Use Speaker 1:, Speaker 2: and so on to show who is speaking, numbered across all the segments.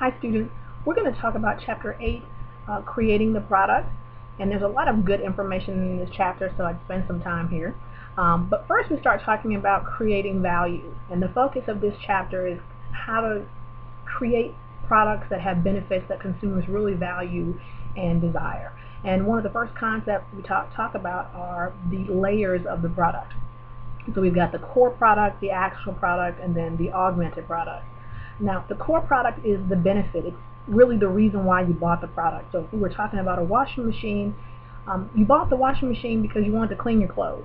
Speaker 1: Hi students, we're going to talk about chapter 8, creating the product, and there's a lot of good information in this chapter, so I'd spend some time here. But first we start talking about creating value, and the focus of this chapter is how to create products that have benefits that consumers really value and desire. And one of the first concepts we talk about are the layers of the product. So we've got the core product, the actual product, and then the augmented product. Now, the core product is the benefit. It's really the reason why you bought the product. So if we were talking about a washing machine, you bought the washing machine because you wanted to clean your clothes,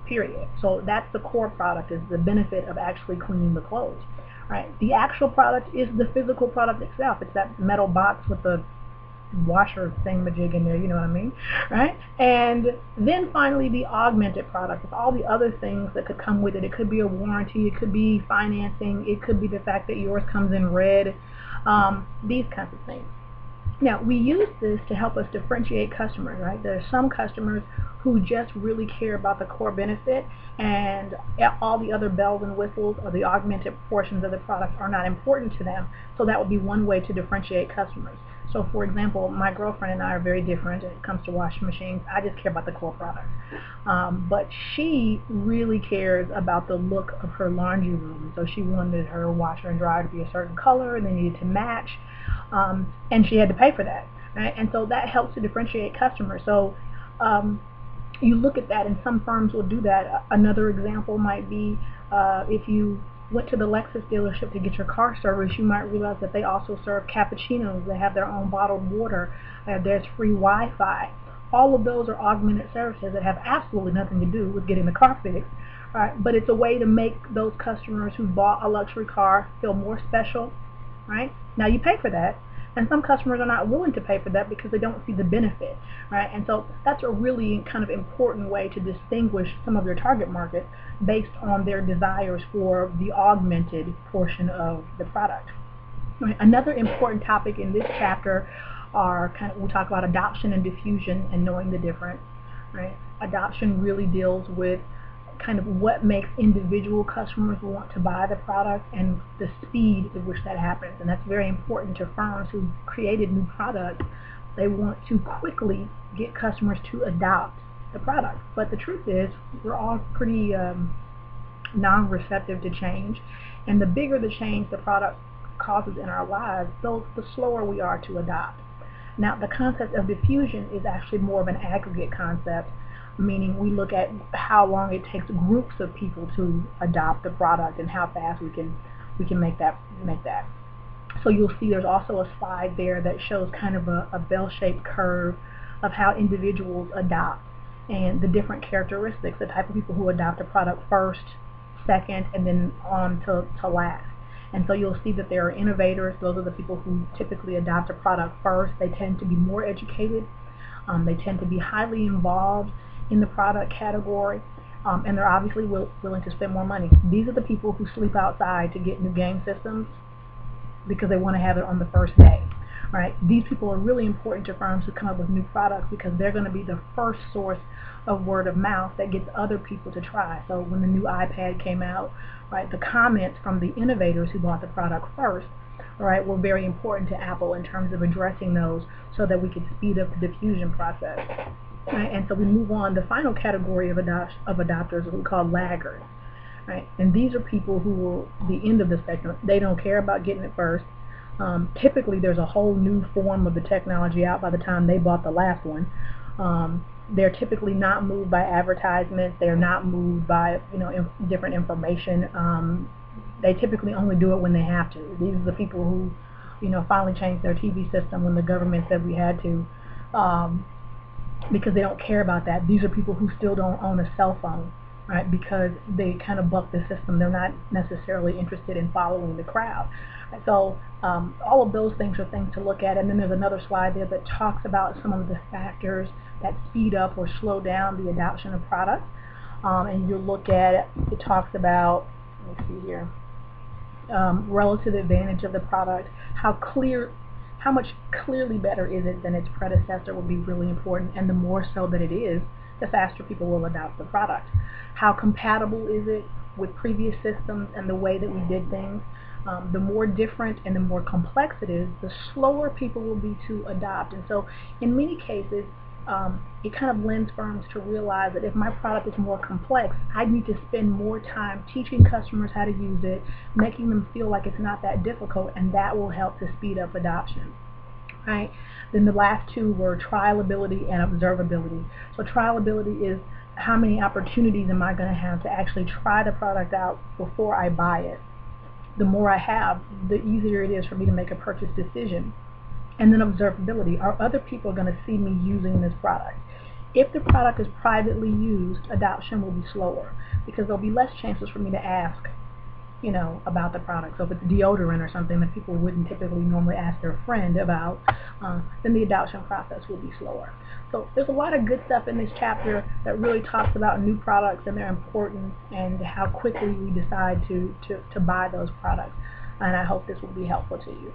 Speaker 1: period. So that's the core product, is the benefit of actually cleaning the clothes. Right? The actual product is the physical product itself. It's that metal box with the washer thingamajig in there, you know what I mean, right? And then finally the augmented product with all the other things that could come with it. It could be a warranty, it could be financing, it could be the fact that yours comes in red, these kinds of things. Now, we use this to help us differentiate customers, right? There are some customers who just really care about the core benefit, and all the other bells and whistles or the augmented portions of the product are not important to them. So that would be one way to differentiate customers. So for example, my girlfriend and I are very different when it comes to washing machines. I just care about the core product. But she really cares about the look of her laundry room. So she wanted her washer and dryer to be a certain color, and they needed to match. And she had to pay for that. Right? And so that helps to differentiate customers. So you look at that, and some firms will do that. Another example might be if you went to the Lexus dealership to get your car serviced, you might realize that they also serve cappuccinos. They have their own bottled water. There's free Wi-Fi. All of those are augmented services that have absolutely nothing to do with getting the car fixed. Right? But it's a way to make those customers who bought a luxury car feel more special. Right? Now you pay for that. And some customers are not willing to pay for that because they don't see the benefit, right? And so that's a really kind of important way to distinguish some of your target market based on their desires for the augmented portion of the product. Right? Another important topic in this chapter are we talk about adoption and diffusion and knowing the difference. Right? Adoption really deals with kind of what makes individual customers want to buy the product and the speed at which that happens. And that's very important to firms who created new products. They want to quickly get customers to adopt the product. But the truth is, we're all pretty non-receptive to change. And the bigger the change the product causes in our lives, the slower we are to adopt. Now, the concept of diffusion is actually more of an aggregate concept, meaning we look at how long it takes groups of people to adopt the product and how fast we can make that. So you'll see there's also a slide there that shows kind of a bell-shaped curve of how individuals adopt and the different characteristics, the type of people who adopt a product first, second, and then on to last. And so you'll see that there are innovators. Those are the people who typically adopt a product first. They tend to be more educated. They tend to be highly involved in the product category, and they're obviously willing to spend more money. These are the people who sleep outside to get new game systems because they want to have it on the first day. Right? These people are really important to firms who come up with new products because they're going to be the first source of word of mouth that gets other people to try. So when the new iPad came out, right, the comments from the innovators who bought the product first, right, were very important to Apple in terms of addressing those so that we could speed up the diffusion process. Right? And so we move on. The final category of adopters are what we call laggards. Right? And these are people who are the end of the spectrum. They don't care about getting it first. Typically there's a whole new form of the technology out by the time they bought the last one. They're typically not moved by advertisements. They're not moved by different information. They typically only do it when they have to. These are the people who finally changed their TV system when the government said we had to. Because they don't care about that. These are people who still don't own a cell phone, right? Because they kind of buck the system. They're not necessarily interested in following the crowd. And so all of those things are things to look at. And then there's another slide there that talks about some of the factors that speed up or slow down the adoption of products. And you look at it talks about, let me see here, relative advantage of the product, how much clearly better is it than its predecessor will be really important, and the more so that it is, the faster people will adopt the product. How compatible is it with previous systems and the way that we did things? The more different and the more complex it is, the slower people will be to adopt. And so in many cases, it kind of lends firms to realize that if my product is more complex, I need to spend more time teaching customers how to use it, making them feel like it's not that difficult, and that will help to speed up adoption. Right? Then the last two were trialability and observability. So trialability is how many opportunities am I going to have to actually try the product out before I buy it. The more I have, the easier it is for me to make a purchase decision. And then observability. Are other people going to see me using this product? If the product is privately used, adoption will be slower because there'll be less chances for me to ask about the product. So if it's deodorant or something that people wouldn't typically normally ask their friend about, then the adoption process will be slower. So there's a lot of good stuff in this chapter that really talks about new products and their importance and how quickly we decide to buy those products. And I hope this will be helpful to you.